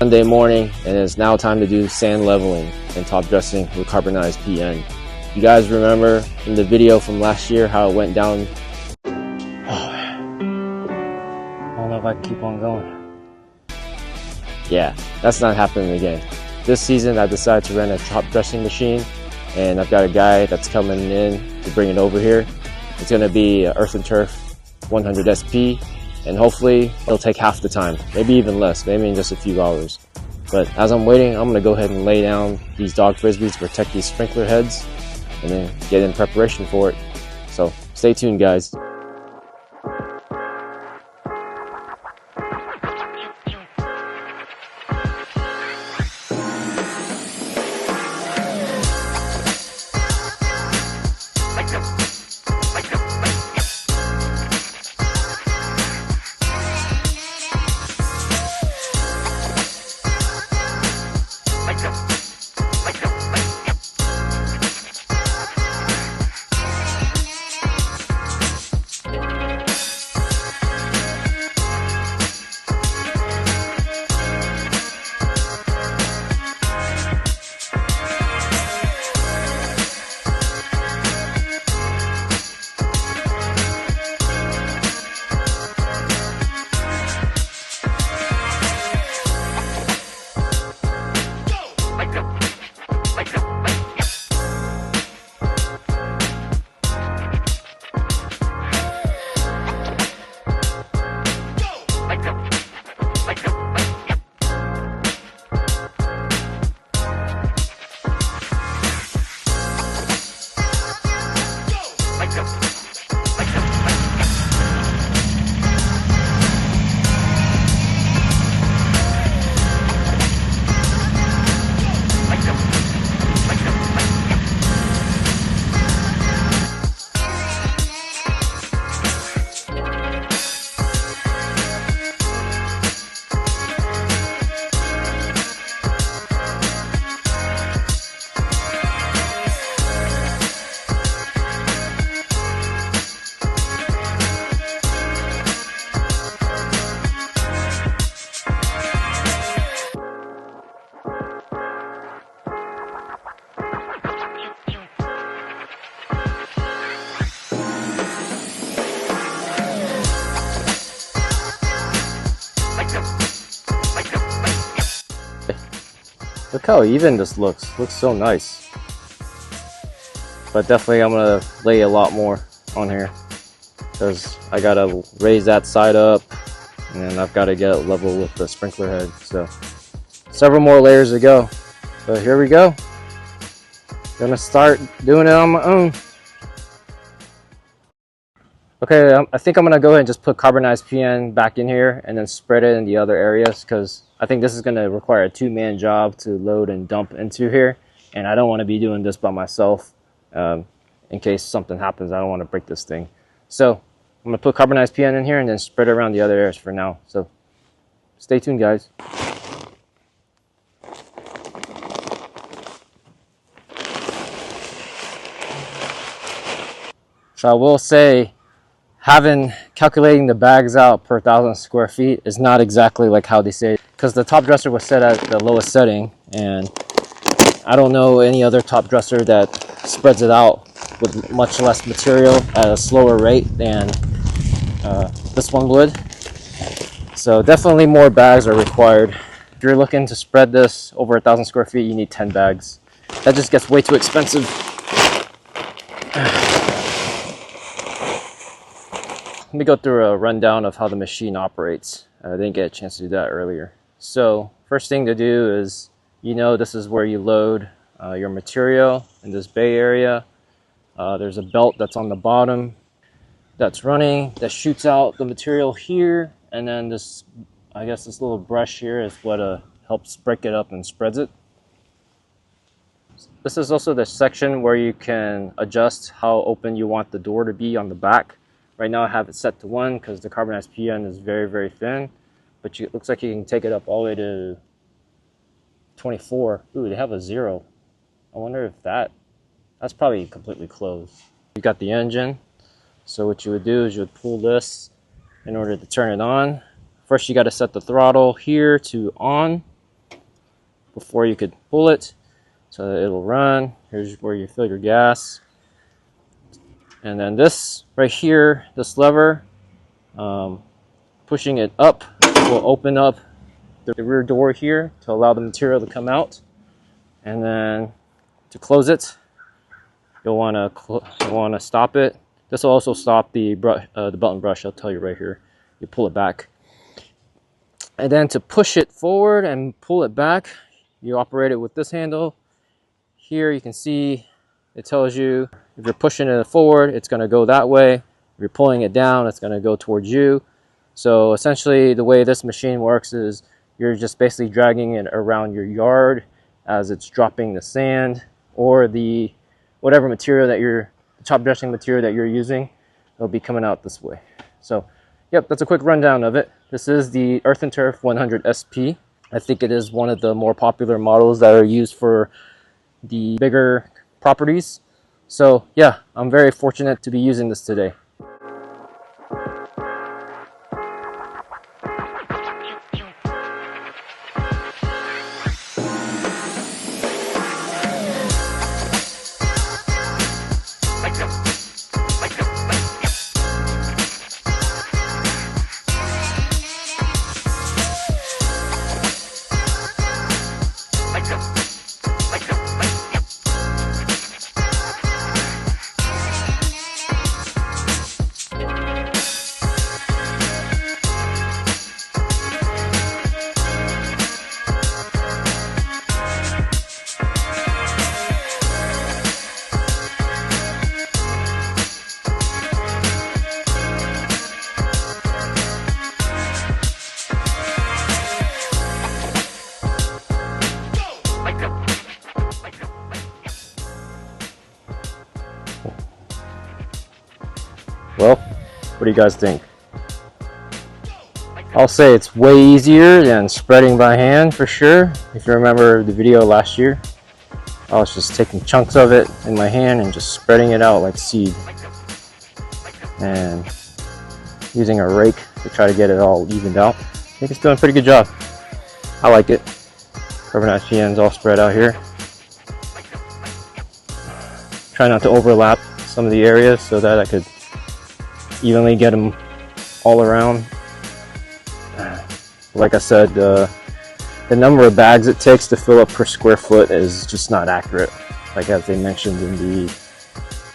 Monday morning, and it's now time to do sand leveling and top dressing with CarbonizPN. You guys remember in the video from last year how it went down? I don't know if I can keep on going. Yeah, that's not happening again. This season I decided to rent a top dressing machine, and I've got a guy that's coming in to bring it over here. It's going to be Earth&Turf 100 SP, and hopefully it'll take half the time, maybe even less, maybe in just a few hours. But as I'm waiting, I'm going to go ahead and lay down these dog frisbees to protect these sprinkler heads and then get in preparation for it. So stay tuned, guys. Look how even this looks so nice. But definitely I'm gonna lay a lot more on here because I gotta raise that side up and then I've got to get it level with the sprinkler head. So several more layers to go. So here we go. Gonna start doing it on my own. Okay, I think I'm gonna go ahead and just put CarbonizPN back in here and then spread it in the other areas because I think this is gonna require a two-man job to load and dump into here, and I don't want to be doing this by myself. In case something happens, I don't want to break this thing. So I'm gonna put CarbonizPN in here and then spread it around the other areas for now. So stay tuned, guys. So I will say, calculating the bags out per 1,000 square feet is not exactly like how they say, because the top dresser was set at the lowest setting, and I don't know any other top dresser that spreads it out with much less material at a slower rate than this one would. So definitely more bags are required. If you're looking to spread this over 1,000 square feet, you need 10 bags. That just gets way too expensive. Let me go through a rundown of how the machine operates. I didn't get a chance to do that earlier. So first thing to do is, this is where you load your material in this bay area. There's a belt that's on the bottom that's running that shoots out the material here, and then this, I guess this little brush here is what helps break it up and spreads it. This is also the section where you can adjust how open you want the door to be on the back. Right now I have it set to 1 because the CarbonizPN is very, very thin, but it looks like you can take it up all the way to 24. Ooh, they have a 0. I wonder if that's probably completely closed. You got the engine. So what you would do is you would pull this in order to turn it on. First you got to set the throttle here to on, before you could pull it, so that it'll run. Here's where you fill your gas. And then this right here, this lever, pushing it up will open up the rear door here to allow the material to come out. And then to close it, you'll want to stop it. This will also stop the belt and brush. I'll tell you right here. You pull it back. And then to push it forward and pull it back, you operate it with this handle. Here you can see it tells you if you're pushing it forward, it's going to go that way. If you're pulling it down, it's going to go towards you. So essentially the way this machine works is you're just basically dragging it around your yard as it's dropping the sand or the whatever material that the top dressing material that you're using, it'll be coming out this way. So yep, that's a quick rundown of it. This is the Earth&Turf 100 SP. I think it is one of the more popular models that are used for the bigger properties. So yeah, I'm very fortunate to be using this today. Well, what do you guys think? I'll say it's way easier than spreading by hand for sure. If you remember the video last year, I was just taking chunks of it in my hand and just spreading it out like seed. And using a rake to try to get it all evened out. I think it's doing a pretty good job. I like it. CarbonizPN's all spread out here. Try not to overlap some of the areas so that I could evenly get them all around. Like I said, the number of bags it takes to fill up per square foot is just not accurate, like as they mentioned in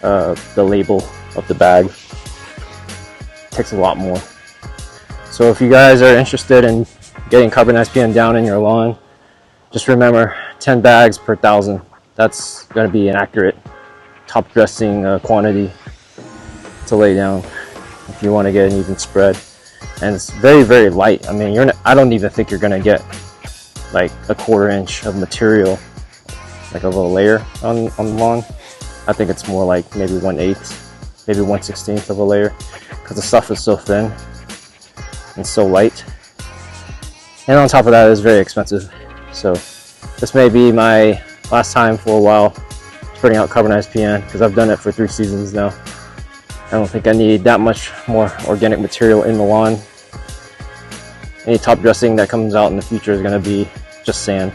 the label of the bag. It takes a lot more. So if you guys are interested in getting CarbonizPN down in your lawn, just remember 10 bags per 1,000. That's going to be an accurate top dressing quantity to lay down if you want to get an even spread. And it's very, very light. I mean, I don't even think you're gonna get like a 1/4 inch of material, like a little layer on the lawn. I think it's more like maybe 1/8, maybe 1/16 of a layer, because the stuff is so thin and so light. And on top of that, it's very expensive. So this may be my last time for a while spreading out CarbonizPN, because I've done it for 3 seasons now. I don't think I need that much more organic material in the lawn. Any top dressing that comes out in the future is going to be just sand.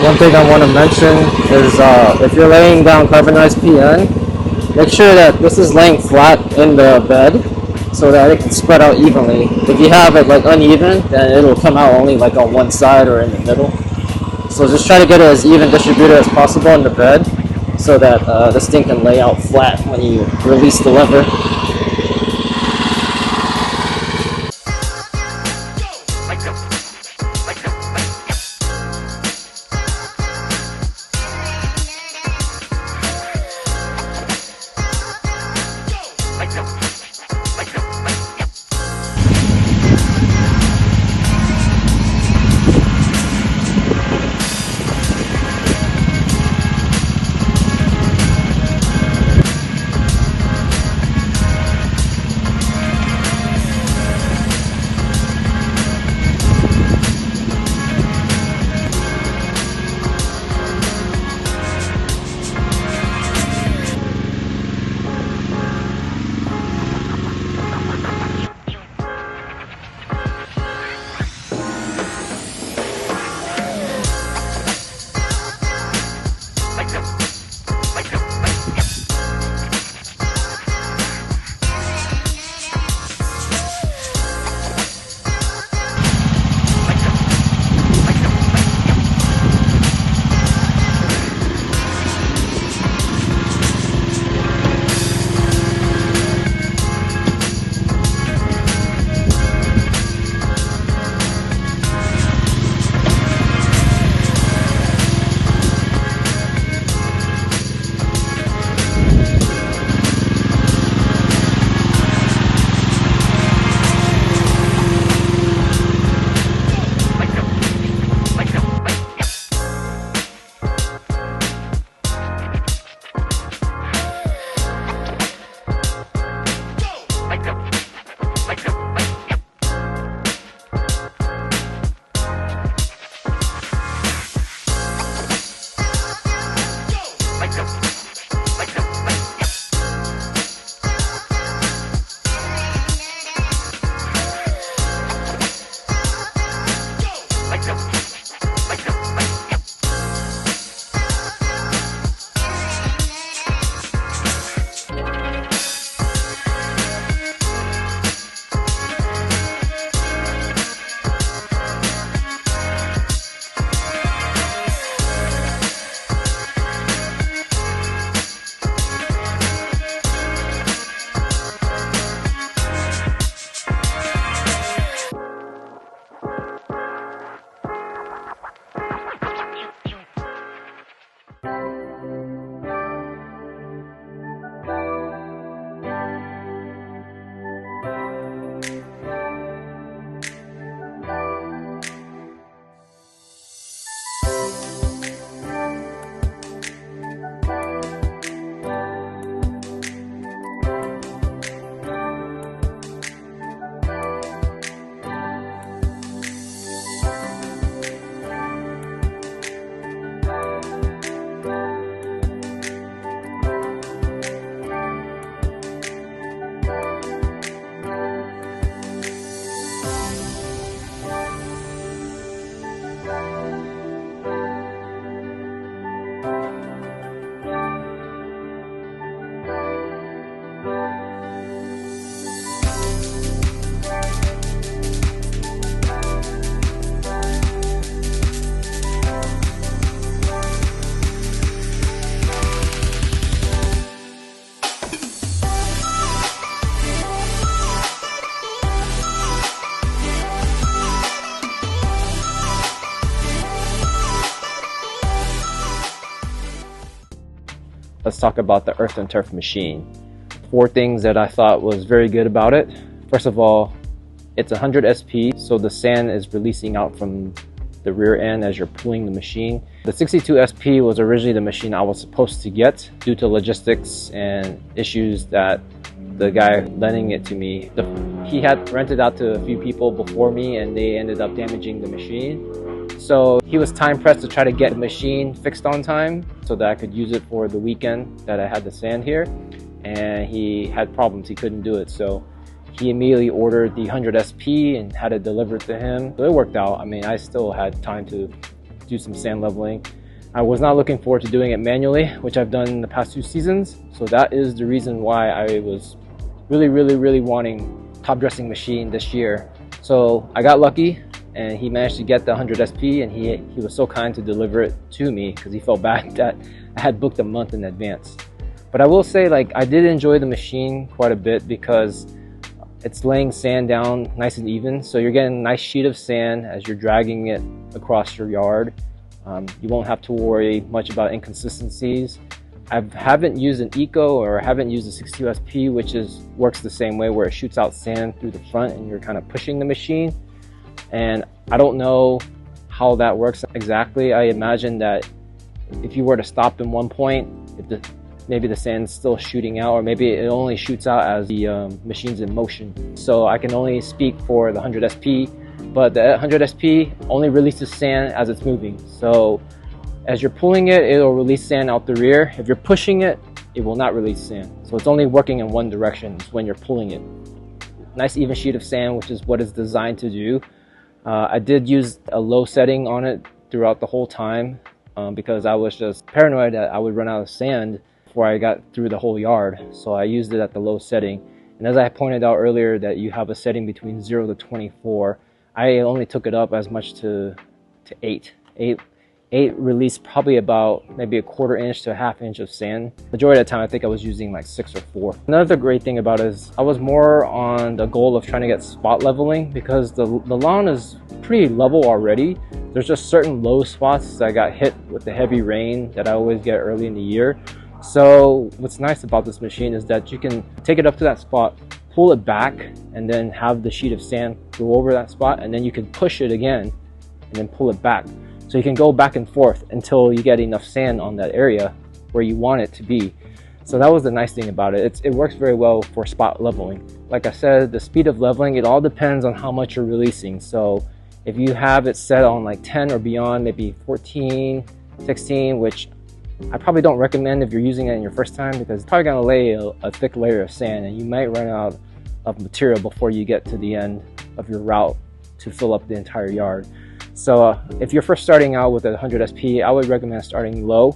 One thing I want to mention is if you're laying down CarbonizPN, make sure that this is laying flat in the bed so that it can spread out evenly. If you have it like uneven, then it'll come out only like on one side or in the middle. So just try to get it as even distributed as possible in the bed, so that this thing can lay out flat when you release the lever. let's talk about the Earth&Turf machine. 4 things that I thought was very good about it. First of all, it's 100 SP, so the sand is releasing out from the rear end as you're pulling the machine. The 62 SP was originally the machine I was supposed to get due to logistics and issues that the guy lending it to me, he had rented out to a few people before me and they ended up damaging the machine. So he was time pressed to try to get the machine fixed on time so that I could use it for the weekend that I had the sand here, and he had problems, he couldn't do it. So he immediately ordered the 100 SP and had it delivered to him. So it worked out. I mean, I still had time to do some sand leveling. I was not looking forward to doing it manually, which I've done in the past 2 seasons. So that is the reason why I was really wanting top dressing machine this year. So I got lucky and he managed to get the 100 SP, and he was so kind to deliver it to me because he felt bad that I had booked a month in advance. But I will say, like, I did enjoy the machine quite a bit because it's laying sand down nice and even, so you're getting a nice sheet of sand as you're dragging it across your yard. You won't have to worry much about inconsistencies. I haven't used an Eco or I haven't used a 62 SP, which works the same way, where it shoots out sand through the front and you're kind of pushing the machine. And I don't know how that works exactly. I imagine that if you were to stop in one point, maybe the sand's still shooting out, or maybe it only shoots out as the machine's in motion. So I can only speak for the 100 SP, but the 100 SP only releases sand as it's moving. So as you're pulling it, it'll release sand out the rear. If you're pushing it, it will not release sand. So it's only working in one direction when you're pulling it. Nice even sheet of sand, which is what it's designed to do. I did use a low setting on it throughout the whole time because I was just paranoid that I would run out of sand before I got through the whole yard. So I used it at the low setting. And as I pointed out earlier that you have a setting between 0 to 24, I only took it up as much to 8. 8 released probably about maybe a 1/4 inch to a 1/2 inch of sand. Majority of the time I think I was using like 6 or 4. Another great thing about it is I was more on the goal of trying to get spot leveling because the lawn is pretty level already. There's just certain low spots that got hit with the heavy rain that I always get early in the year. So what's nice about this machine is that you can take it up to that spot, pull it back, and then have the sheet of sand go over that spot, and then you can push it again and then pull it back. So you can go back and forth until you get enough sand on that area where you want it to be. So that was the nice thing about it. It works very well for spot leveling. Like I said, the speed of leveling, it all depends on how much you're releasing. So if you have it set on like 10 or beyond, maybe 14, 16, which I probably don't recommend if you're using it in your first time, because it's probably going to lay a thick layer of sand and you might run out of material before you get to the end of your route to fill up the entire yard. So if you're first starting out with a 100 SP, I would recommend starting low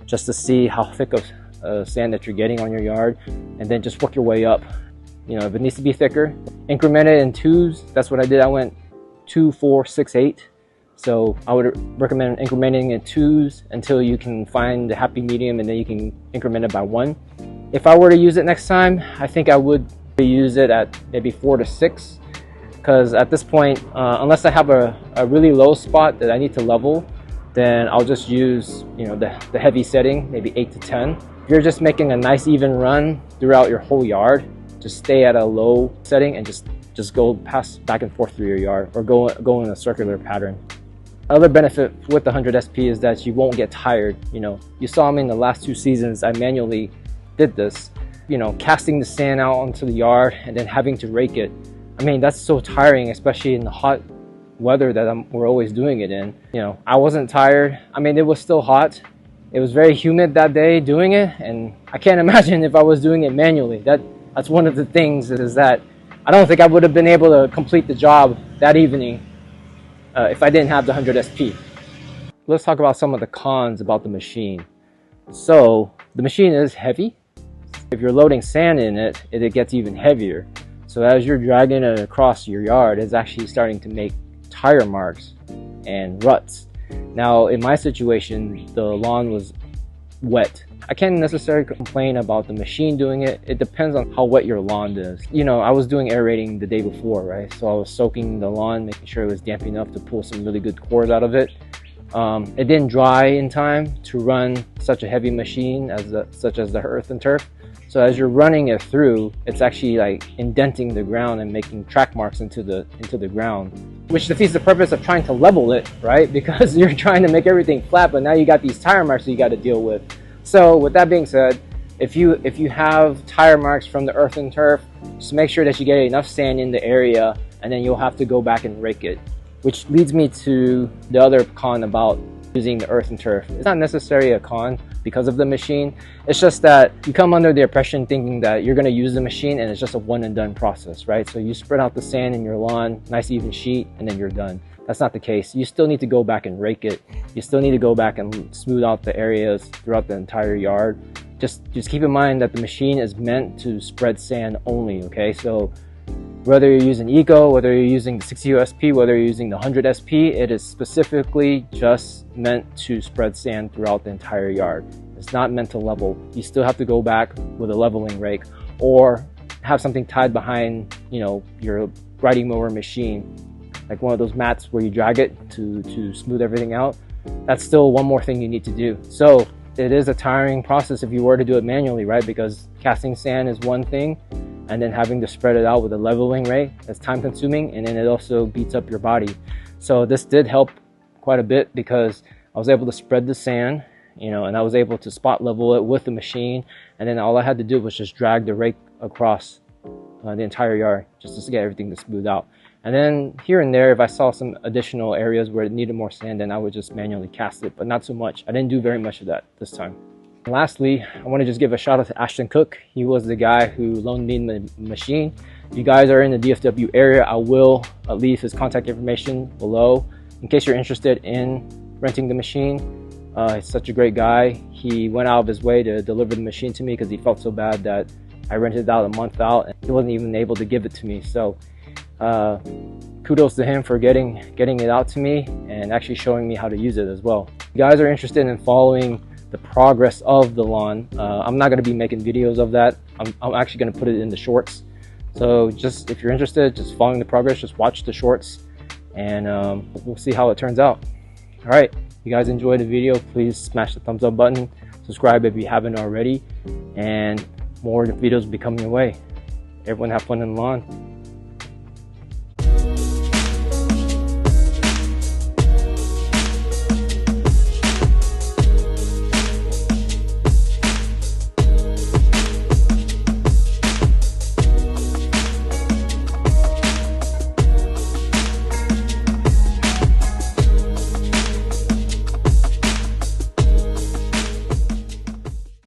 just to see how thick of sand that you're getting on your yard, and then just work your way up. You know, if it needs to be thicker, increment it in 2s. That's what I did. I went 2, 4, 6, 8. So I would recommend incrementing in 2s until you can find the happy medium, and then you can increment it by 1. If I were to use it next time, I think I would use it at maybe 4 to 6, because at this point, unless I have a really low spot that I need to level, then I'll just use, you know, the heavy setting, maybe 8 to 10. If you're just making a nice even run throughout your whole yard, just stay at a low setting and just go back and forth through your yard, or go in a circular pattern. Other benefit with the 100 SP is that you won't get tired. You know, you saw me in the last 2 seasons, I manually did this, you know, casting the sand out onto the yard and then having to rake it. I mean, that's so tiring, especially in the hot weather that we're always doing it in. You know, I wasn't tired. I mean, it was still hot. It was very humid that day doing it, and I can't imagine if I was doing it manually. That's one of the things, is that I don't think I would have been able to complete the job that evening if I didn't have the 100 SP. Let's talk about some of the cons about the machine. So the machine is heavy. If you're loading sand in it, it gets even heavier. So as you're dragging it across your yard, it's actually starting to make tire marks and ruts. Now in my situation, the lawn was wet. I can't necessarily complain about the machine doing it. It depends on how wet your lawn is. You know, I was doing aerating the day before, right? So I was soaking the lawn, making sure it was damp enough to pull some really good cores out of it. It didn't dry in time to run such a heavy machine such as the Earth&Turf. So as you're running it through, it's actually like indenting the ground and making track marks into the ground, which defeats the purpose of trying to level it, right? Because you're trying to make everything flat, but now you got these tire marks that you got to deal with. So with that being said, if you have tire marks from the Earth&Turf, just make sure that you get enough sand in the area, and then you'll have to go back and rake it. Which leads me to the other con about using the Earth&Turf. It's not necessarily a con because of the machine. It's just that you come under the impression thinking that you're going to use the machine and it's just a one and done process, right? So you spread out the sand in your lawn, nice even sheet, and then you're done. That's not the case. You still need to go back and rake it. You still need to go back and smooth out the areas throughout the entire yard. Just keep in mind that the machine is meant to spread sand only, okay? So whether you're using Eco, whether you're using the 60 SP, whether you're using the 100 SP, it is specifically just meant to spread sand throughout the entire yard. It's not meant to level. You still have to go back with a leveling rake or have something tied behind, you know, your riding mower machine, like one of those mats where you drag it to smooth everything out. That's still one more thing you need to do. So it is a tiring process if you were to do it manually, right? Because casting sand is one thing, and then having to spread it out with a leveling rake, that's time consuming, and then it also beats up your body. So this did help quite a bit because I was able to spread the sand, you know, and I was able to spot level it with the machine, and then all I had to do was just drag the rake across the entire yard just to get everything to smooth out. And then here and there, if I saw some additional areas where it needed more sand, then I would just manually cast it, but not so much. I didn't do very much of that this time. And lastly, I want to just give a shout out to Ashton Cooke. He was the guy who loaned me the machine. If you guys are in the DFW area, I will leave his contact information below in case you're interested in renting the machine. He's such a great guy. He went out of his way to deliver the machine to me because he felt so bad that I rented it out a month out and he wasn't even able to give it to me. So kudos to him for getting it out to me and actually showing me how to use it as well. If you guys are interested in following the progress of the lawn, I'm not going to be making videos of that. I'm actually going to put it in the shorts. So just if you're interested, just following the progress, just watch the shorts and we'll see how it turns out. All right, if you guys enjoyed the video, please smash the thumbs up button, subscribe if you haven't already, and more videos will be coming your way. Everyone have fun in the lawn.